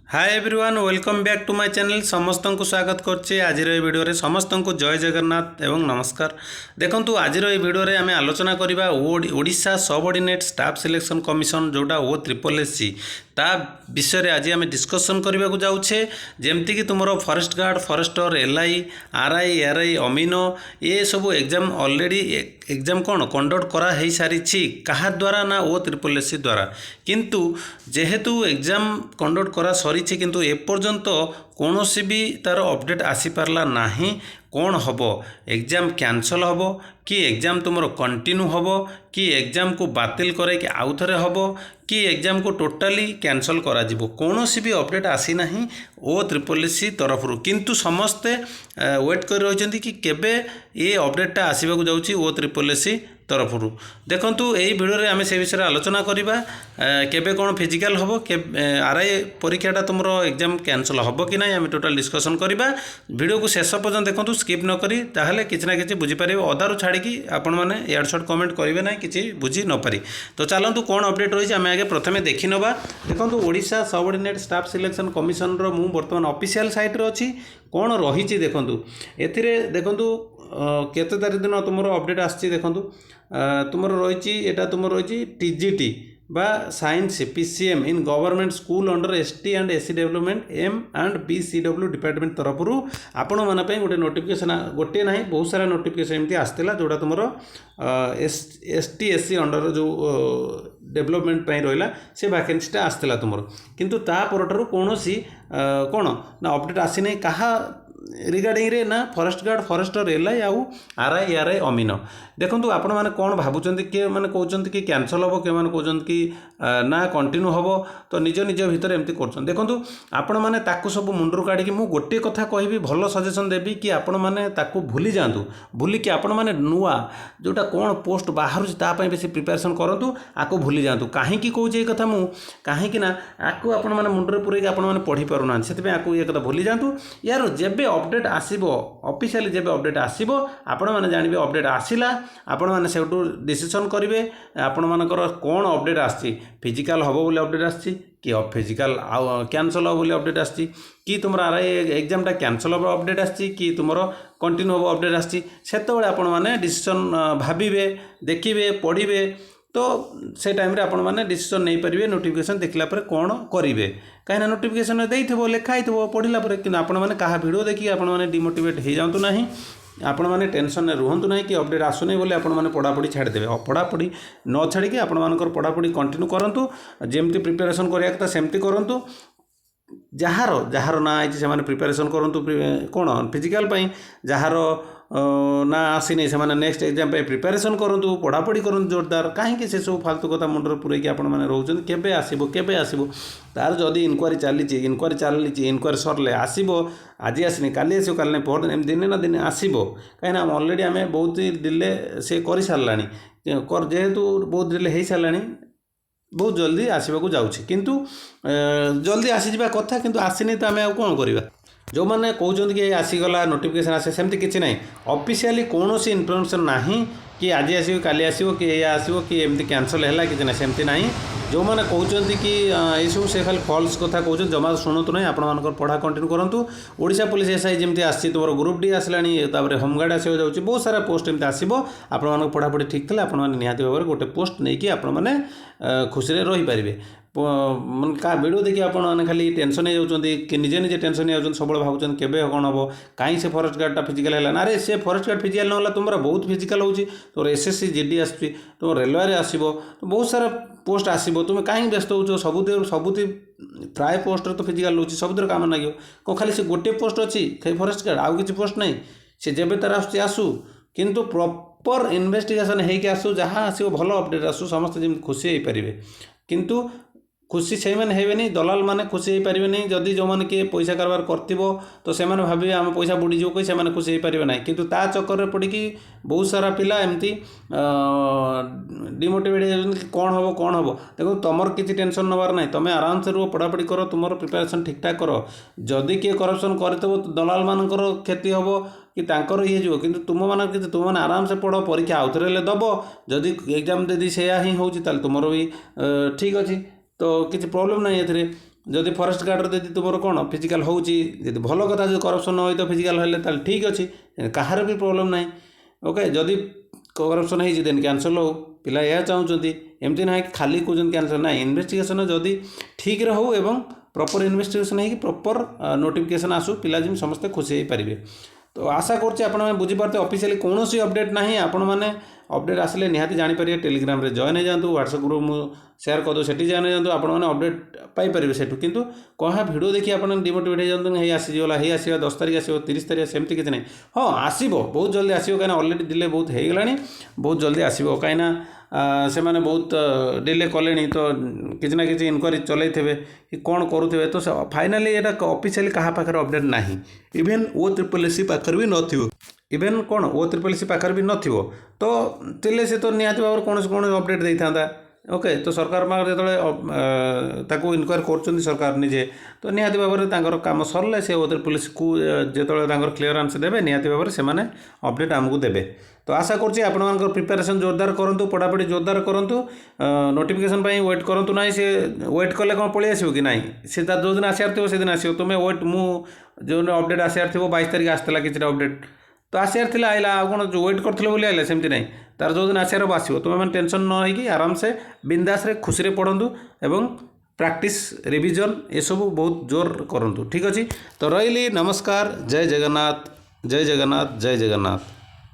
Hi everyone welcome back to my channel समस्त को स्वागत करछे। आज वीडियो रे समस्त को जय जगन्नाथ एवं नमस्कार। देखंतु आज वीडियो रे आमे आलोचना करिबा Odisha subordinate staff selection commission जोटा ओ ट्रिपल एससी ता विषय रे आज आमे डिस्कशन करबा को जाउछे। जेमति कि तुमरो forest guard forester LI RI ARI अमीनो ये सब एग्जाम ऑलरेडी एग्जाम कौन कंडक्ट करा है सारी कहा द्वारा ना ओ ट्रिपल एससी द्वारा, किंतु जेहेतु एग्जाम कंडक्ट करा सरी किंतु एपर्यंत कौन भी तार अपडेट आसी पारला नाही। कौन हम एग्जाम कैंसल हम कि एग्जाम तुम कंटिन्यू हम कि एग्जाम को बातिल करे कि आउ थे हम कि एग्जाम को टोटाली कैंसल करा जिवो कौन भी अपडेट आसी नाही ओ ट्रिपल एससी तरफ किंतु समस्ते वेट कर रही कि केबे ये अपडेटा आसवाक जाऊँगी ओ ट्रिपल एससी तरफ देखंतु यही भिडियो रे आमे से विषय आलोचना करिबा केबे कोन फिजिकल हबो के आरआई परीक्षाटा तुमरो एग्जाम कैंसल हबो कि नाही आमे टोटल डिस्कशन करिबा। वीडियो को शेष पर्यंत देखंतु स्किप न करी ताहले किछि ना किछि बुझी परिबे अदारु छाडी कि आपण माने याड शॉट कमेंट करिवे नाही किछि बुझी न पारि। तो चलंतु कोन अपडेट रही आमे आगे प्रथमे देखि नबा। देखंतु Odisha subordinate staff selection commission रो मु वर्तमान ऑफिशियल साइट रो अछि कोन रहिछि देखंतु एथिरे देखंतु केते तारिख दिन तुमरो अपडेट आछि देखंतु तुमर रही एटा तुम रही टीजीटी बा science PCM in government school under ST and SC development M and BCW department तरफ आपण मान गोटे नोटिफिकेशन गोटे ना बहुत सारा नोटिफिकेशन एमती आसला जोटा तुम एसटी एससी अंडर जो डेवलपमेंट रहा से वैकेंसीटा आसला तुम किंतु ता परठारु कौन कौन ना अपडेट आसी नहीं कहा रिगार्डिंग रे ना फॉरेस्ट गार्ड फॉरेस्टर एलआई आउ आरआई एआरआई अमीनो। देखंतु आपण माने कोन भाबुचंती के माने कहउचंती कि कैंसल हबो के माने कहउचंती कि ना कंटिन्यू हबो तो निज निज भितर एमती करछन। देखंतु आपण माने ताकू सब मुंडरू काढी कि मु गोटे कथा कहबी भलो सजेशन देबी कि आपण माने ताकू भूली जांतु भूली कि आपण माने नुआ जोटा कोन पोस्ट बाहर ता पई बेसी प्रिपरेशन करंतु आको भूली जांतु। काहे कि कहउचे कथा मु काहे कि ना आको आपण माने मुंडरे पुरे कि आपण माने पढी पारु ना सेति पे आको ये कथा भूली जांतु। यार जेबे अपडेट आसीबो ऑफिशियली जेबे अपडेट आसीबो आपण माने जानिबे अपडेट आसिला आपण माने सेटू डिसीजन करिवे आपण मानकर कोन अपडेट आछि फिजिकल हबो बोले अपडेट आछि कि फिजिकल कैंसल हबो बोले अपडेट आछि कि तुमरा आरआई एग्जामटा कैंसल हबो अपडेट आछि कि तुमरो कंटिन्यू हबो अपडेट आछि सेतबेले आपण माने डिसीजन भाबिबे देखिबे पढिबे तो से टाइम रे आपण माने डिसीजन नहीं पारिबे नोटिफिकेशन देखला पर कोन करिवे कहीं नोटिफिकेशन देइथबो लेखाइथबो पढिला पर कि आपण माने कहा वीडियो देखि आपण माने डिमोटिवेट हे जांतु नाही आपण माने टेंशन रुहतु ना कि अपडेट आसुनी बोले आपण माने पढ़ापढ़ी छाड़देवे पढ़ापढ़ी न छाड़ी आपण मानकर पढ़ापढ़ी कंटिन्यू करंतु जेमती प्रिपरेशन करिया कथा सेमती करंतु जार जार ना आई से प्रिपरेशन करंतु कौन फिजिकल जार ना आसीनी से नेक्स्ट एग्जाम प्रिपरेशन करूँ पढ़ापढ़ी करूँ जोरदार कहीं से सब फालतू कथा मुंडर पूरे आपण मैंने रोचन केबे आसबो तार जदि इनक्वारी चली इनक्वारी सरले आसो आज आसनी काली आसो काली पहर दिन दिने ना दिने आसो कहीं ऑलरेडी आम बहुत डिले से कर सारा जेहेतु बहुत डिले हो सारा बहुत जल्दी आसवाक जाऊँगी किंतु जल्दी आसीजा कथा किंतु आसनी तो आम कौन करवा जो मैंने कहते कि आसीगला नोटिफिकेशन आसे सेमती किसी ना ऑफिशियली कौन सी इनफर्मेशन ना कि आज आसो काली आसो कि या आसो कि एमती कैंसल है कि ना सेमती ना जो मैंने कहते कि ये सब से खाली फॉल्स कथा कहते जमा शुणुतु ना आप पढ़ा कंटिन्यू करूँ। ओडिशा पुलिस एसआई जमी आसी तुम ग्रुप डी आसला होमगार्ड आसो जाऊँगी बहुत सारा पोस्ट एमती आसो आप पढ़ापढ़ी ठीक थे आपने निहाती भाव में गोटे पोस्ट नहीं कि आपने खुशी रहीपारे मन का वीडियो देखिए आपने खाली टेंशन हो जाती कि निजे निजे टेंशन हो सब भावुन केबे कौन हम कहीं से फॉरेस्ट गार्डटा फिजिकल है ना अरे से फॉरेस्ट गार्ड फिजिकल ना तुम बहुत फिजिकल हो तुम एसएससी जीडी आसुच्ची तुम रेलवे आसो तो बहुत सारा पोस्ट आसो तुम कहीं व्यस्त हो सबुति प्राय पोस्ट तो फिजिकल हो सब काम लगे कौन खाली से गोटे पोस्ट अच्छी खाली फॉरेस्ट गार्ड आउ किसी पोस्ट नहीं से जब तार आसू किंतु प्रॉपर इन्वेस्टिगेशन होगी आसू जहाँ आसो भल अपडेट आसू समस्त जमी खुशी हो पारे किंतु खुशी से मैंने हेबेनी दलाल माने खुशी हो पारे नहीं जदि जो मैंने किए पैसा कारबार करथिबो तो से माने भाबे आम पैसा बुड़ी जो कोई से माने खुशी हो पारे नहीं किंतु ता चक्कर में पड़ी कि बहुत सारा पिला एमती डिमोटिवेट हो कौन हम देखो तुमर किसी टेंशन नबार नहीं तुम आराम से रुह पढ़ापढ़ी कर तुम प्रिपरेशन ठीक ठाक कर जदि किए करप्शन करथबो दलाल मानकर क्षति हम कि तांकर ये जो किंतु तुम मैंने आराम से पढ़ परीक्षा आउ थे दब जदि एग्जाम दे से ही हो तुमर भी ठीक अच्छे तो किसी प्रॉब्लम नहीं जदि फॉरेस्ट गार्ड यदि तुम कौन फिजिकल होची भल कथा जो करप्शन न हो फिजिकल हेल्ले ताल ठीक अच्छे कहार भी प्रोब्लेम ना ओके जदि करप्शन हो देन कैंसल हो पिला यह चाहते एमती ना खाली कौन कैंसल ना इन्वेस्टिगेशन जदि ठीक रे हो एवं प्रॉपर इन्वेस्टिगेशन है प्रॉपर नोटिफिकेशन आसू पिला जिन समस्ते खुशी हो पारे तो आशा करते आपने बुझीपारे ऑफिशियली कौन अपडेट ना आपण मैंने अपडेट आसिले निहाती जानीपारे टेलीग्राम रे जॉइन हो जातु व्हाट्सएप ग्रुप शेयर करदे सेठी जॉइन हो जातु आपण मैंने अपडेट पाइपर सेठू किंतु कहा भिडियो देखिए आप डिमोटिवेट हो जातु हे आसीगला हे आस 10 तारीख आस 30 तारीख सेमती किसी नहीं हाँ आसो बहुत जल्दी आसो कहीं अलरेडी डिले बहुत हो गला बहुत जल्दी आसो कहीं से मैंने बहुत डिले कले तो किसी ना कि इनक्वारी चलते कि कौन करुवे तो फाइनाली यहाँ ऑफिशियली क्या पाखे अपडेट ना इवेन OSSC पाखे भी न इवेन कौन OSSC पाखे भी न तो तिले से तो निहाती भाव कौन अपडेट दे था ओके तो सरकार जो इनक्वारी कर सरकार निजे तो निहाती भाव में कम सरले से OSSC को जो क्लीयरेंस देवे निहाती भाव में अपडेट आमको देवे तो आशा करछि आपन प्रिपरेशन जोरदार करूँ पढ़ापढ़ी जोरदार करूँ नोटिफिकेशन वेट करूँ ना से वेट कले कौन पलि आसो कि ना से जो दिन आसार थो से दिन आसो तुम्हें वेट जो अपडेट आसार थो 22 तारीख आसला कि अपडेट तो आसार थी आइला कौन जो वेट करते बोली आइला सेमती ना तार जो दिन आसार आसो तुम्हें मैंने टेंशन न होगी आराम से बिंदास रे खुशी पढ़ु एवं प्रैक्टिस रिविजन ये सब बहुत जोर करूँ ठीक अच्छे तो रही नमस्कार जय जगन्नाथ जय जगन्नाथ जय जगन्नाथ।